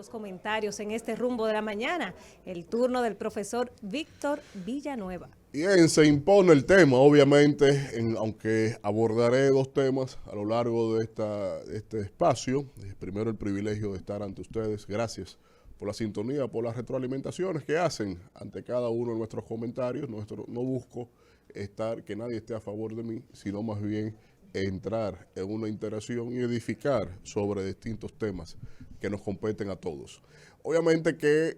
los comentarios en este rumbo de la mañana. El turno del profesor Víctor Villanueva. Bien, se impone el tema, obviamente, aunque abordaré dos temas a lo largo de este espacio. Primero, el privilegio de estar ante ustedes. Gracias por la sintonía, por las retroalimentaciones que hacen ante cada uno de nuestros comentarios. No busco que nadie esté a favor de mí, sino más bien entrar en una interacción y edificar sobre distintos temas que nos competen a todos. Obviamente que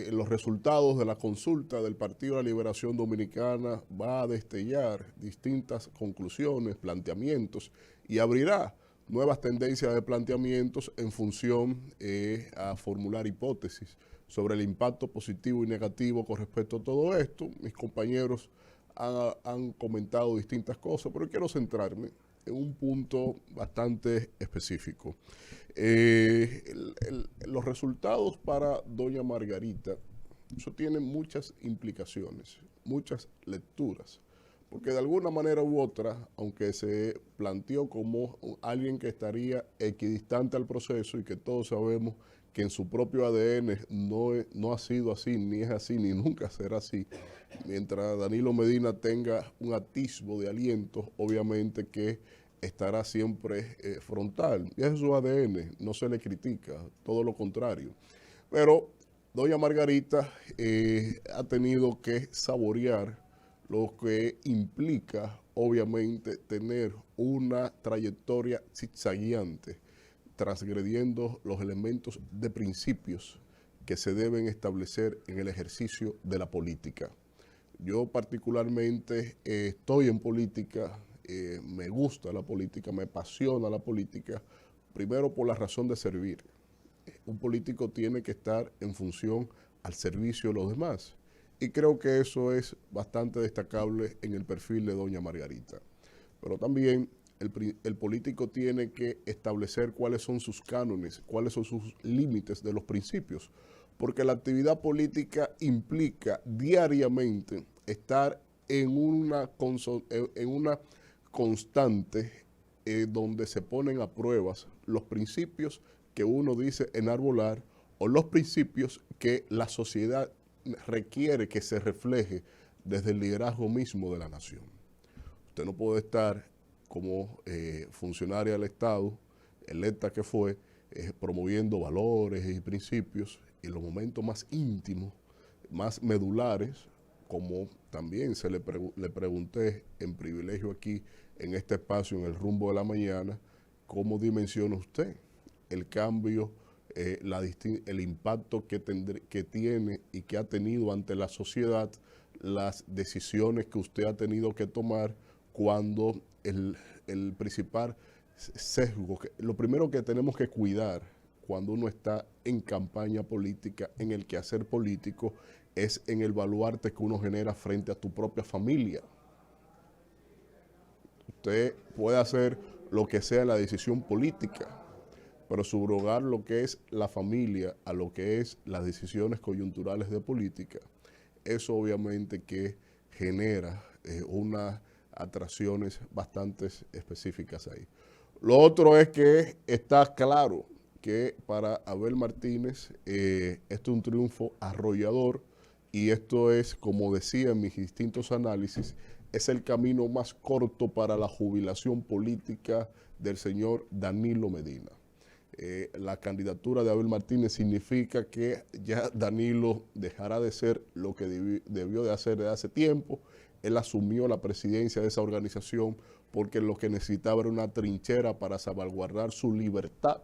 los resultados de la consulta del Partido de la Liberación Dominicana va a destellar distintas conclusiones, planteamientos y abrirá nuevas tendencias de planteamientos en función a formular hipótesis sobre el impacto positivo y negativo con respecto a todo esto. Mis compañeros han comentado distintas cosas, pero quiero centrarme en un punto bastante específico. Los resultados para doña Margarita, eso tiene muchas implicaciones, muchas lecturas, porque de alguna manera u otra, aunque se planteó como alguien que estaría equidistante al proceso y que todos sabemos que en su propio ADN no ha sido así, ni es así, ni nunca será así. Mientras Danilo Medina tenga un atisbo de aliento, obviamente que estará siempre frontal. Y es su ADN, no se le critica, todo lo contrario. Pero doña Margarita ha tenido que saborear lo que implica, obviamente, tener una trayectoria zigzagueante, transgrediendo los elementos de principios que se deben establecer en el ejercicio de la política. Yo particularmente estoy en política, me gusta la política, me apasiona la política, primero por la razón de servir. Un político tiene que estar en función al servicio de los demás. Y creo que eso es bastante destacable en el perfil de doña Margarita. Pero también el político tiene que establecer cuáles son sus cánones, cuáles son sus límites de los principios, porque la actividad política implica diariamente estar en una constante donde se ponen a pruebas los principios que uno dice enarbolar o los principios que la sociedad requiere que se refleje desde el liderazgo mismo de la nación. Usted no puede estar como funcionaria del Estado, electa que fue, promoviendo valores y principios en los momentos más íntimos, más medulares, como también le pregunté en privilegio aquí en este espacio, en el rumbo de la mañana, ¿cómo dimensiona usted el cambio, el impacto que tiene y que ha tenido ante la sociedad las decisiones que usted ha tenido que tomar cuando el principal sesgo, lo primero que tenemos que cuidar cuando uno está en campaña política, en el quehacer político, es en el baluarte que uno genera frente a tu propia familia? Usted puede hacer lo que sea la decisión política, pero subrogar lo que es la familia a lo que es las decisiones coyunturales de política, eso obviamente que genera unas atracciones bastante específicas ahí. Lo otro es que está claro que para Abel Martínez esto es un triunfo arrollador y esto es, como decía en mis distintos análisis, es el camino más corto para la jubilación política del señor Danilo Medina. La candidatura de Abel Martínez significa que ya Danilo dejará de ser lo que debió de hacer desde hace tiempo. Él asumió la presidencia de esa organización porque lo que necesitaba era una trinchera para salvaguardar su libertad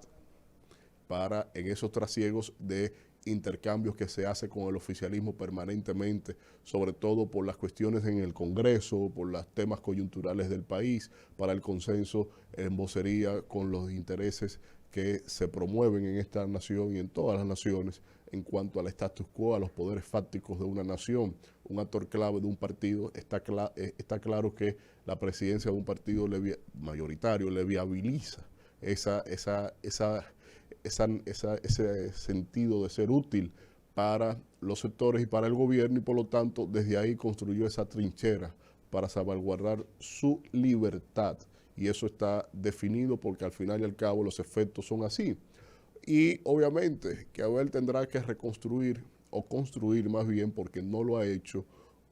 para en esos trasiegos de intercambios que se hace con el oficialismo permanentemente, sobre todo por las cuestiones en el Congreso, por los temas coyunturales del país, para el consenso en vocería con los intereses que se promueven en esta nación y en todas las naciones en cuanto al status quo, a los poderes fácticos de una nación. Un actor clave de un partido, está claro que la presidencia de un partido mayoritario le viabiliza ese sentido de ser útil para los sectores y para el gobierno, y por lo tanto desde ahí construyó esa trinchera para salvaguardar su libertad, y eso está definido porque al final y al cabo los efectos son así. Y obviamente que Abel tendrá que reconstruir o construir más bien, porque no lo ha hecho,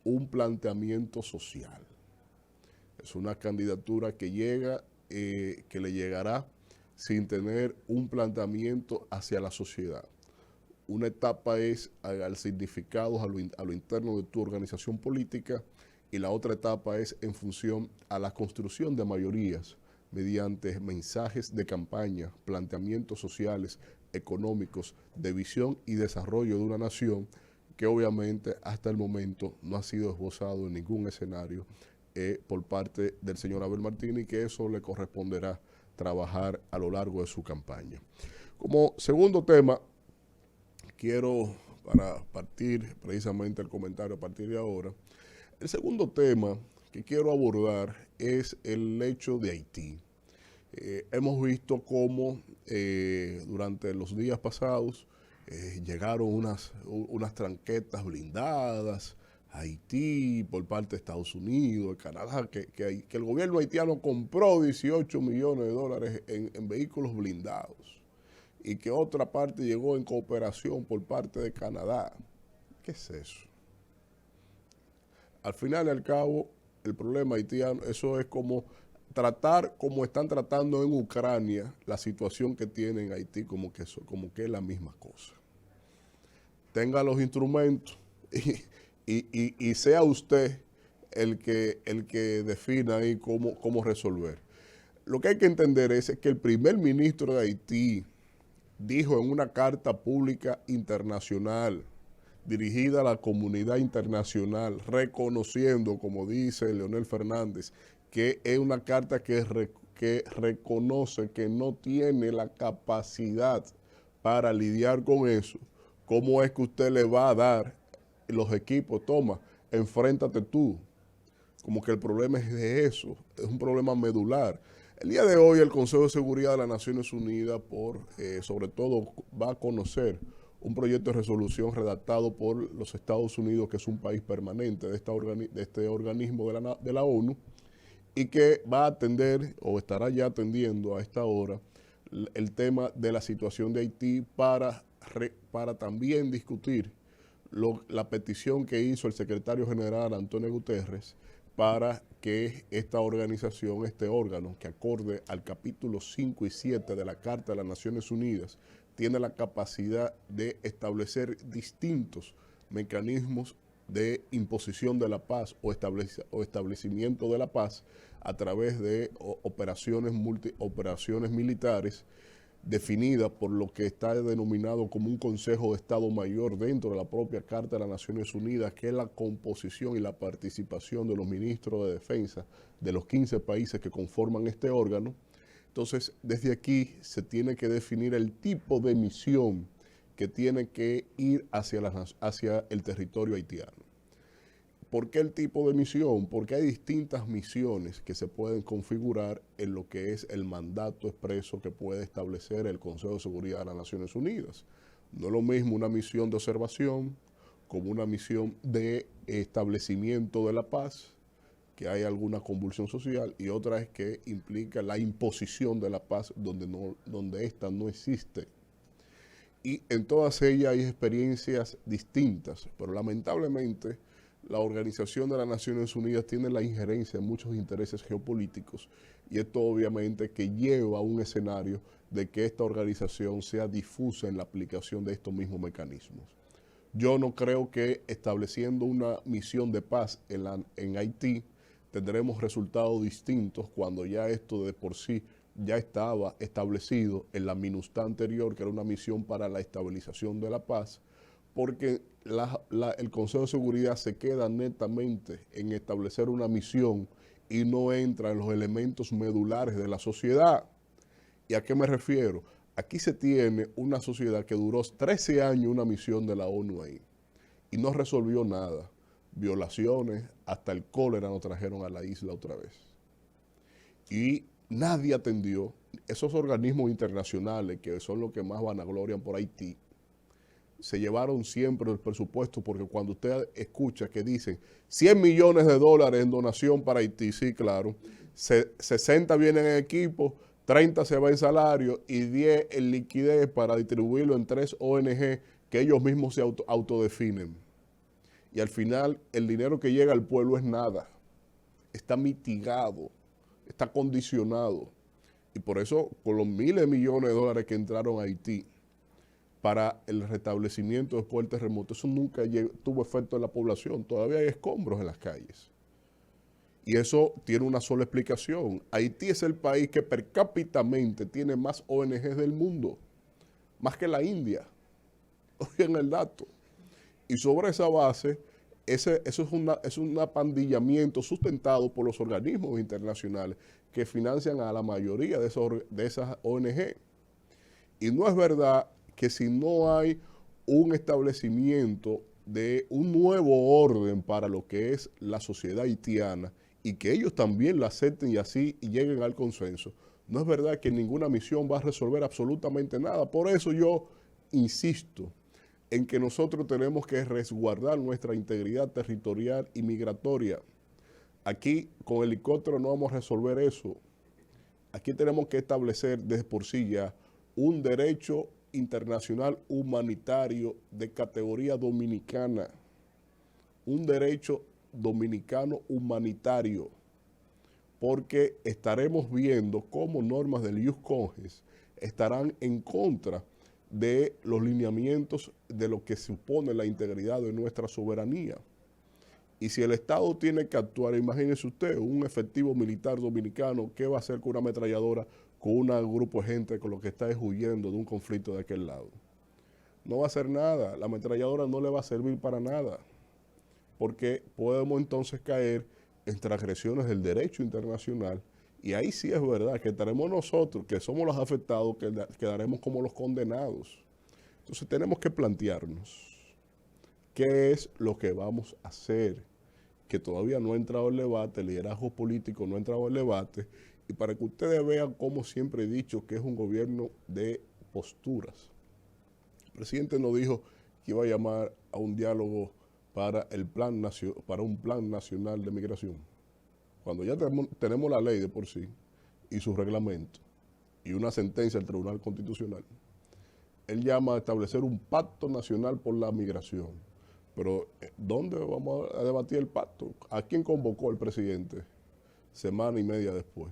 un planteamiento social. Es una candidatura que llega, que le llegará sin tener un planteamiento hacia la sociedad. Una etapa es al significado, a lo interno de tu organización política, y la otra etapa es en función a la construcción de mayorías mediante mensajes de campaña, planteamientos sociales, económicos, de visión y desarrollo de una nación que obviamente hasta el momento no ha sido esbozado en ningún escenario por parte del señor Abel Martínez, y que eso le corresponderá trabajar a lo largo de su campaña. Como segundo tema, quiero, para partir precisamente el comentario a partir de ahora, el segundo tema que quiero abordar es el hecho de Haití. Hemos visto cómo durante los días pasados llegaron unas tranquetas blindadas a Haití por parte de Estados Unidos, de Canadá, que el gobierno haitiano compró 18 millones de dólares en vehículos blindados, y que otra parte llegó en cooperación por parte de Canadá. ¿Qué es eso? Al final y al cabo, el problema haitiano, eso es como tratar como están tratando en Ucrania la situación que tiene en Haití, como que es la misma cosa. Tenga los instrumentos y sea usted el que defina ahí cómo resolver. Lo que hay que entender es que el primer ministro de Haití dijo en una carta pública internacional dirigida a la comunidad internacional, reconociendo, como dice Leonel Fernández, que es una carta que reconoce que no tiene la capacidad para lidiar con eso. ¿Cómo es que usted le va a dar los equipos? Toma, enfréntate tú. Como que el problema es de eso, es un problema medular. El día de hoy el Consejo de Seguridad de las Naciones Unidas, sobre todo, va a conocer un proyecto de resolución redactado por los Estados Unidos, que es un país permanente de este organismo de la ONU, y que va a atender, o estará ya atendiendo a esta hora, el tema de la situación de Haití para también discutir la petición que hizo el secretario general Antonio Guterres para que esta organización, este órgano, que acorde al capítulo 5 y 7 de la Carta de las Naciones Unidas, tiene la capacidad de establecer distintos mecanismos de imposición de la paz o establecimiento de la paz a través de operaciones militares definidas por lo que está denominado como un Consejo de Estado Mayor dentro de la propia Carta de las Naciones Unidas, que es la composición y la participación de los ministros de defensa de los 15 países que conforman este órgano. Entonces, desde aquí se tiene que definir el tipo de misión que tiene que ir hacia el territorio haitiano. ¿Por qué el tipo de misión? Porque hay distintas misiones que se pueden configurar en lo que es el mandato expreso que puede establecer el Consejo de Seguridad de las Naciones Unidas. No es lo mismo una misión de observación como una misión de establecimiento de la paz, que hay alguna convulsión social, y otra es que implica la imposición de la paz donde esta no existe. Y en todas ellas hay experiencias distintas, pero lamentablemente la Organización de las Naciones Unidas tiene la injerencia en muchos intereses geopolíticos, y esto obviamente que lleva a un escenario de que esta organización sea difusa en la aplicación de estos mismos mecanismos. Yo no creo que estableciendo una misión de paz en Haití tendremos resultados distintos cuando ya esto de por sí ya estaba establecido en la MINUSTAH anterior, que era una misión para la estabilización de la paz, porque el Consejo de Seguridad se queda netamente en establecer una misión y no entra en los elementos medulares de la sociedad. ¿Y a qué me refiero? Aquí se tiene una sociedad que duró 13 años una misión de la ONU ahí y no resolvió nada. Violaciones, hasta el cólera nos trajeron a la isla otra vez. Y nadie atendió. Esos organismos internacionales, que son los que más vanaglorian por Haití, se llevaron siempre el presupuesto, porque cuando usted escucha que dicen 100 millones de dólares en donación para Haití, sí, claro, 60 vienen en equipo, 30 se va en salario y 10 en liquidez para distribuirlo en 3 ONG que ellos mismos se autodefinen. Y al final el dinero que llega al pueblo es nada. Está mitigado, está condicionado. Y por eso, con los miles de millones de dólares que entraron a Haití para el restablecimiento después del terremoto, eso nunca tuvo efecto en la población. Todavía hay escombros en las calles. Y eso tiene una sola explicación. Haití es el país que per cápitamente tiene más ONGs del mundo, más que la India. Oigan el dato. Y sobre esa base, eso es un apandillamiento sustentado por los organismos internacionales que financian a la mayoría de esas ONG. Y no es verdad que si no hay un establecimiento de un nuevo orden para lo que es la sociedad haitiana y que ellos también la acepten y así lleguen al consenso, no es verdad que ninguna misión va a resolver absolutamente nada. Por eso yo insisto en que nosotros tenemos que resguardar nuestra integridad territorial y migratoria. Aquí con helicóptero no vamos a resolver eso. Aquí tenemos que establecer desde por sí ya un derecho internacional humanitario de categoría dominicana. Un derecho dominicano humanitario. Porque estaremos viendo cómo normas del ius cogens estarán en contra de los lineamientos de lo que supone la integridad de nuestra soberanía. Y si el Estado tiene que actuar, imagínese usted, un efectivo militar dominicano, ¿qué va a hacer con una ametralladora, con un grupo de gente con lo que está huyendo de un conflicto de aquel lado? No va a hacer nada, la ametralladora no le va a servir para nada, porque podemos entonces caer en transgresiones del derecho internacional, y ahí sí es verdad que estaremos nosotros, que somos los afectados, que quedaremos como los condenados. Entonces tenemos que plantearnos qué es lo que vamos a hacer, que todavía no ha entrado el debate, el liderazgo político no ha entrado el debate, y para que ustedes vean cómo siempre he dicho que es un gobierno de posturas. El presidente nos dijo que iba a llamar a un diálogo para un plan nacional de migración. Cuando ya tenemos la ley de por sí y su reglamento y una sentencia del Tribunal Constitucional, él llama a establecer un pacto nacional por la migración. Pero ¿dónde vamos a debatir el pacto? ¿A quién convocó el presidente? Semana y media después.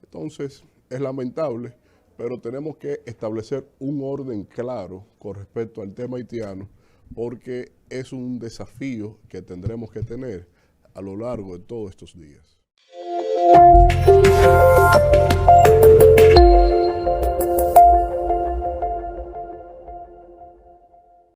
Entonces, es lamentable, pero tenemos que establecer un orden claro con respecto al tema haitiano, porque es un desafío que tendremos que tener a lo largo de todos estos días.